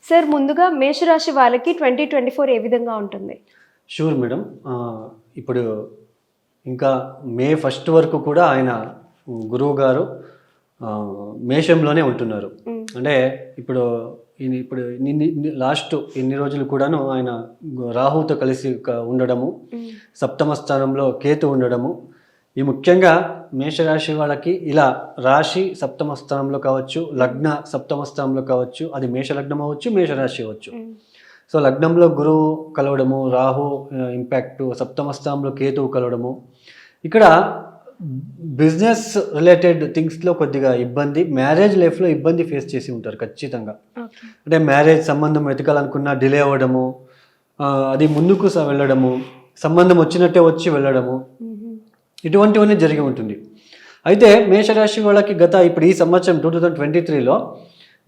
Sir ముందుగా మేషరాశి వాళ్ళకి 2024 ఏ విధంగా ఉంటుంది? Sure madam. ఇప్పుడు ఇంకా మే 1 వరకు కూడా ఆయన గురువు గారు మేషంలోనే ఉంటున్నారు. అంటే ఇప్పుడు లాస్ట్ ఇన్ని రోజులు కూడాను ఆయన రాహుతో కలిసి ఉండడము, సప్తమ స్థానంలో కేతు ఉండడము, ఈ ముఖ్యంగా మేషరాశి వాళ్ళకి ఇలా రాశి సప్తమ స్థానంలో కావచ్చు, లగ్న సప్తమ స్థానంలో కావచ్చు, అది మేష లగ్నం అవ్వచ్చు, మేషరాశి అవ్వచ్చు. సో లగ్నంలో గురువు కలవడము, రాహు ఇంపాక్ట్, సప్తమ స్థానంలో కేతువు కలవడము, ఇక్కడ బిజినెస్ రిలేటెడ్ థింగ్స్లో కొద్దిగా ఇబ్బంది, మ్యారేజ్ లైఫ్లో ఇబ్బంది ఫేస్ చేసి ఉంటారు ఖచ్చితంగా. అంటే మ్యారేజ్ సంబంధం వెతకాలనుకున్నా డిలే అవ్వడము, అది ముందుకు వెళ్ళడము, సంబంధం వచ్చినట్టే వచ్చి వెళ్ళడము, ఇటువంటివన్నీ జరిగి ఉంటుంది. అయితే మేషరాశి వాళ్ళకి ఇప్పుడు ఈ సంవత్సరం 2023లో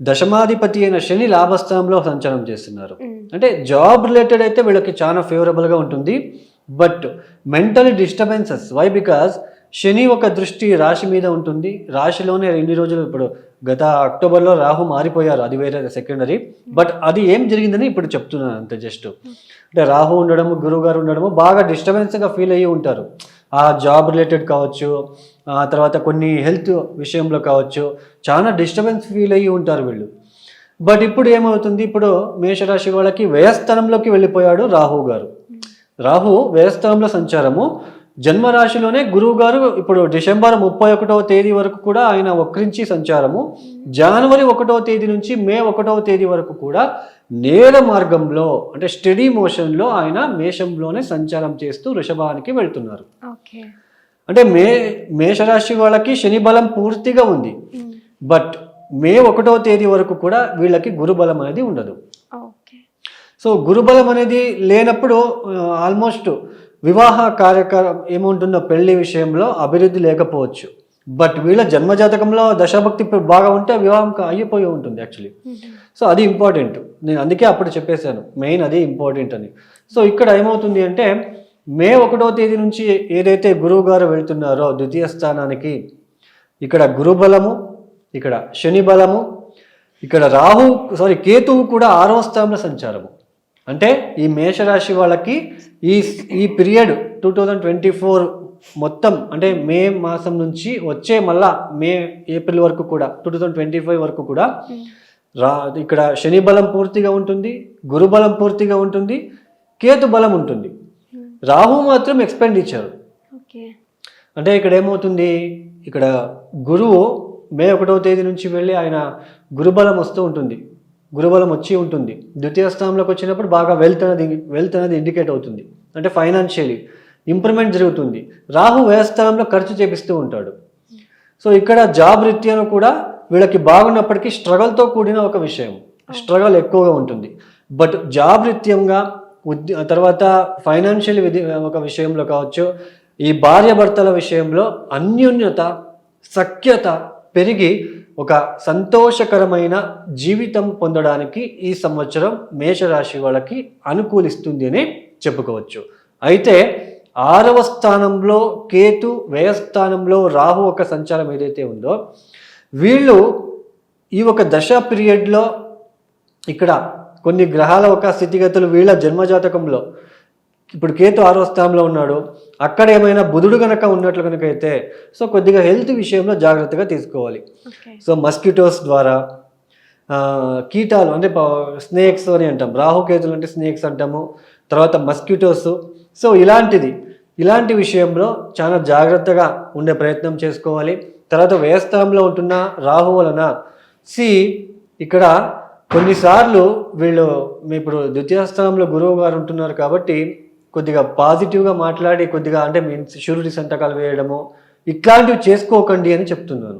దశమాధిపతి అయిన శని లాభస్థానంలో సంచారం చేస్తున్నారు. అంటే జాబ్ రిలేటెడ్ అయితే వీళ్ళకి చాలా ఫేవరబుల్గా ఉంటుంది. But mental disturbances, why? Because Shani ఒక దృష్టి రాశి మీద ఉంటుంది. రాశిలోనే ఇన్ని రోజులు, ఇప్పుడు గత అక్టోబర్లో రాహు మారిపోయారు, అది వేరే సెకండరీ. బట్ అది ఏం జరిగిందని ఇప్పుడు చెప్తున్నాను అంతే. జస్ట్ అంటే రాహు ఉండడము, గురువు గారు ఉండడము బాగా డిస్టర్బెన్స్గా ఫీల్ అయ్యి ఉంటారు. ఆ జాబ్ రిలేటెడ్ కావచ్చు, తర్వాత కొన్ని హెల్త్ విషయంలో కావచ్చు, చాలా డిస్టర్బెన్స్ ఫీల్ అయ్యి ఉంటారు వీళ్ళు. బట్ ఇప్పుడు ఏమవుతుంది, ఇప్పుడు మేషరాశి వాళ్ళకి వ్యయస్థానంలోకి వెళ్ళిపోయాడు రాహు గారు. రాహు వ్యయస్థానంలో సంచారము, జన్మరాశిలోనే గురువు గారు ఇప్పుడు డిసెంబర్ 31వ తేదీ వరకు కూడా ఆయన వక్రించి సంచారము, జనవరి 1వ తేదీ నుంచి మే 1వ తేదీ వరకు కూడా నేల మార్గంలో అంటే స్టడీ మోషన్లో ఆయన మేషంలోనే సంచారం చేస్తూ వృషభానికి వెళ్తున్నారు. అంటే మేషరాశి వాళ్ళకి శని బలం పూర్తిగా ఉంది. బట్ మే 1వ తేదీ వరకు కూడా వీళ్ళకి గురుబలం అనేది ఉండదు. సో గురుబలం అనేది లేనప్పుడు ఆల్మోస్ట్ వివాహ కార్యక్రమం ఏముంటుందో పెళ్లి విషయంలో అభివృద్ధి లేకపోవచ్చు. బట్ వీళ్ళ జన్మజాతకంలో దశాభక్తి బాగా ఉంటే వివాహం అయిపోయి ఉంటుంది యాక్చువల్లీ. సో అది ఇంపార్టెంట్. నేను అందుకే అప్పుడు చెప్పేశాను మెయిన్ అది ఇంపార్టెంట్ అని. సో ఇక్కడ ఏమవుతుంది అంటే మే 1వ తేదీ నుంచి ఏదైతే గురువు గారు వెళ్తున్నారో ద్వితీయ స్థానానికి, ఇక్కడ గురుబలము, ఇక్కడ శని బలము, ఇక్కడ కేతువు కూడా 6వ స్థానంలో సంచారము. అంటే ఈ మేషరాశి వాళ్ళకి ఈ పీరియడ్ 2024 మొత్తం, అంటే మే మాసం నుంచి వచ్చే మళ్ళా ఏప్రిల్ వరకు కూడా 2025 వరకు కూడా ఇక్కడ శని బలం పూర్తిగా ఉంటుంది, గురుబలం పూర్తిగా ఉంటుంది, కేతు బలం ఉంటుంది. రాహు మాత్రం ఎక్స్పెండిచర్. అంటే ఇక్కడ ఏమవుతుంది, ఇక్కడ గురువు మే 1వ తేదీ నుంచి వెళ్ళి ఆయన గురుబలం వస్తూ ఉంటుంది, గురుబలం వచ్చి ఉంటుంది. ద్వితీయ స్థానంలోకి వచ్చినప్పుడు బాగా వెల్త్ అనేది ఇండికేట్ అవుతుంది. అంటే ఫైనాన్షియలీ ఇంప్రూవ్మెంట్ జరుగుతుంది. రాహు వ్యయస్థానంలో ఖర్చు చేపిస్తూ ఉంటాడు. సో ఇక్కడ జాబ్ రీత్యాను కూడా వీళ్ళకి బాగున్నప్పటికీ స్ట్రగల్తో కూడిన ఒక విషయం, స్ట్రగల్ ఎక్కువగా ఉంటుంది. బట్ జాబ్ రీత్యంగా తర్వాత ఫైనాన్షియల్ ఒక విషయంలో కావచ్చు, ఈ భార్యాభర్తల విషయంలో అన్యోన్యత, సఖ్యత పెరిగి ఒక సంతోషకరమైన జీవితం పొందడానికి ఈ సంవత్సరం మేషరాశి వాళ్ళకి అనుకూలిస్తుంది అని చెప్పుకోవచ్చు. అయితే 6వ స్థానంలో కేతు, వ్యయస్థానంలో రాహు ఒక సంచారం ఏదైతే ఉందో, వీళ్ళు ఈ ఒక దశ పీరియడ్లో ఇక్కడ కొన్ని గ్రహాల ఒక స్థితిగతులు వీళ్ళ జన్మజాతకంలో, ఇప్పుడు కేతు 6వ స్థానంలో ఉన్నాడు, అక్కడ ఏమైనా బుధుడు కనుక ఉన్నట్లు కనుక అయితే సో కొద్దిగా హెల్త్ విషయంలో జాగ్రత్తగా తీసుకోవాలి. సో మస్కిటోస్ ద్వారా, కీటాలు అంటే స్నేక్స్ అని అంటాం, రాహుకేతులు అంటే స్నేక్స్ అంటాము, తర్వాత మస్కిటోస్. సో ఇలాంటి విషయంలో చాలా జాగ్రత్తగా ఉండే ప్రయత్నం చేసుకోవాలి. తర్వాత వ్యయస్థానంలో ఉంటున్న రాహు వలన ఇక్కడ కొన్నిసార్లు వీళ్ళు ఇప్పుడు ద్వితీయ స్థానంలో గురువు గారు ఉంటున్నారు కాబట్టి కొద్దిగా పాజిటివ్గా మాట్లాడి కొద్దిగా అంటే షూరిటీ సంతకాలు వేయడము ఇట్లాంటివి చేసుకోకండి అని చెప్తున్నాను.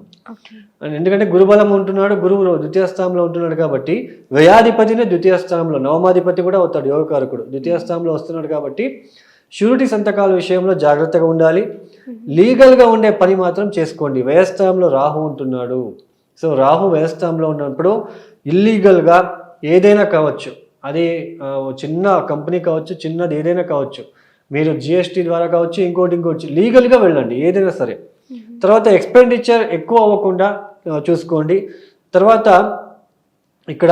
ఎందుకంటే గురుబలం ఉంటున్నాడు, గురువు ద్వితీయ స్థానంలో ఉంటున్నాడు కాబట్టి వ్యయాధిపతినే ద్వితీయ స్థానంలో, నవమాధిపతి కూడా అవుతాడు, యోగకారకుడు ద్వితీయ స్థానంలో వస్తున్నాడు కాబట్టి షూరిటీ సంతకాల విషయంలో జాగ్రత్తగా ఉండాలి. లీగల్గా ఉండే పని మాత్రం చేసుకోండి. వ్యయస్థానంలో రాహు ఉంటున్నాడు. సో రాహు వ్యయస్థానంలో ఉన్నప్పుడు ఇల్లీగల్గా ఏదైనా కావచ్చు, అది చిన్న కంపెనీ కావచ్చు, చిన్నది ఏదైనా కావచ్చు, మీరు జిఎస్టీ ద్వారా కావచ్చు, ఇంకోటి లీగల్గా వెళ్ళండి ఏదైనా సరే. తర్వాత ఎక్స్పెండిచర్ ఎక్కువ అవ్వకుండా చూసుకోండి. తర్వాత ఇక్కడ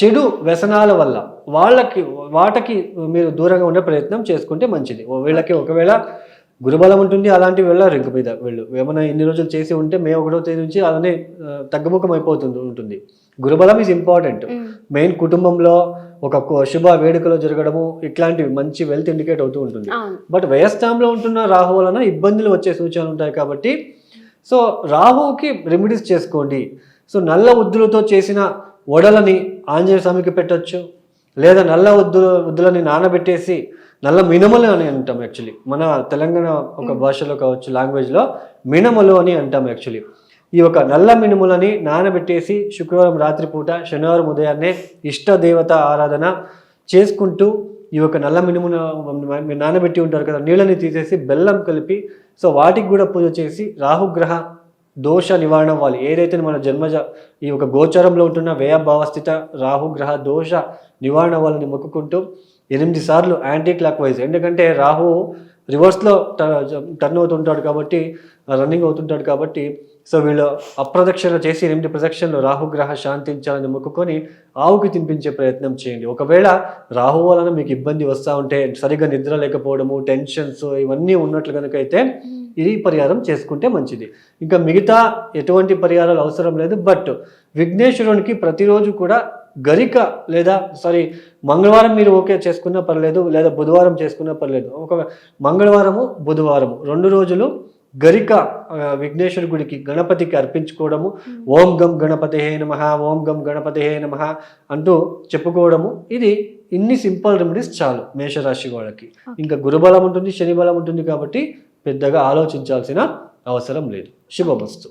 చెడు వ్యసనాల వల్ల వాటికి మీరు దూరంగా ఉండే ప్రయత్నం చేసుకుంటే మంచిది. వీళ్ళకి ఒకవేళ గురుబలం ఉంటుంది, అలాంటివి వెళ్ళారు ఇంక మీద వీళ్ళు ఏమైనా ఇన్ని రోజులు చేసి ఉంటే మే 1వ తేదీ నుంచి అలానే తగ్గుముఖం ఉంటుంది. గురుబలం ఈజ్ ఇంపార్టెంట్. మెయిన్ కుటుంబంలో ఒక శుభ వేడుకలో జరగడము ఇట్లాంటివి మంచి వెల్త్ ఇండికేట్ అవుతూ ఉంటుంది. బట్ వ్యయస్థానంలో ఉంటున్న రాహు వలన ఇబ్బందులు వచ్చే సూచనలు ఉంటాయి కాబట్టి సో రాహుకి రెమెడీస్ చేసుకోండి. సో నల్ల ఉద్దులతో చేసిన వడలని ఆంజనేయ స్వామికి పెట్టచ్చు, లేదా నల్ల ఉద్దులని నానబెట్టేసి నల్ల మినుములు అని అంటాం. యాక్చువల్లీ మన తెలంగాణ ఒక భాషలో కావచ్చు, లాంగ్వేజ్లో మినుములు అని అంటాం. యాక్చువల్లీ ఈ ఒక నల్ల మినుములని నానబెట్టేసి శుక్రవారం రాత్రిపూట, శనివారం ఉదయాన్నే ఇష్ట దేవత ఆరాధన చేసుకుంటూ ఈ యొక్క నల్ల మినుమును మీరు నానబెట్టి ఉంటారు కదా, నీళ్ళని తీసేసి బెల్లం కలిపి సో వాటికి కూడా పూజ చేసి రాహుగ్రహ దోష నివారణ అవ్వాలి. ఏదైతే మన జన్మజ ఈ యొక్క గోచరంలో ఉంటున్న వ్యయభావస్థిత రాహుగ్రహ దోష నివారణ అవ్వాలని మొక్కుకుంటూ 8 సార్లు యాంటీ క్లాక్ వైజ్, ఎందుకంటే రాహు రివర్స్లో టర్న్ అవుతుంటాడు కాబట్టి, రన్నింగ్ అవుతుంటాడు కాబట్టి సో వీళ్ళు అప్రదక్షిణ చేసి 8 ప్రదక్షిణలు రాహుగ్రహ శాంతించాలని మొక్కుకొని ఆవుకి తినిపించే ప్రయత్నం చేయండి. ఒకవేళ రాహు వలన మీకు ఇబ్బంది వస్తూ ఉంటే, సరిగ్గా నిద్ర లేకపోవడము, టెన్షన్స్ ఇవన్నీ ఉన్నట్లు కనుక అయితే ఇది పరిహారం చేసుకుంటే మంచిది. ఇంకా మిగతా ఎటువంటి పరిహారాలు అవసరం లేదు. బట్ విఘ్నేశ్వరునికి ప్రతిరోజు కూడా గరిక లేదా మంగళవారం మీరు ఓకే చేసుకున్నా పర్లేదు, లేదా బుధవారం చేసుకున్నా పర్లేదు. ఒక మంగళవారము బుధవారము 2 రోజులు గరిక విఘ్నేశ్వర గుడికి గణపతికి అర్పించుకోవడము, ఓం గం గణపతిహే నమః, ఓం గం గణపతిహే నమః అంటూ చెప్పుకోవడము. ఇది ఇన్ని సింపుల్ రెమెడీస్ చాలు మేషరాశి వాళ్ళకి. ఇంకా గురుబలం ఉంటుంది, శని బలం ఉంటుంది కాబట్టి పెద్దగా ఆలోచించాల్సిన అవసరం లేదు. శుభమస్తు.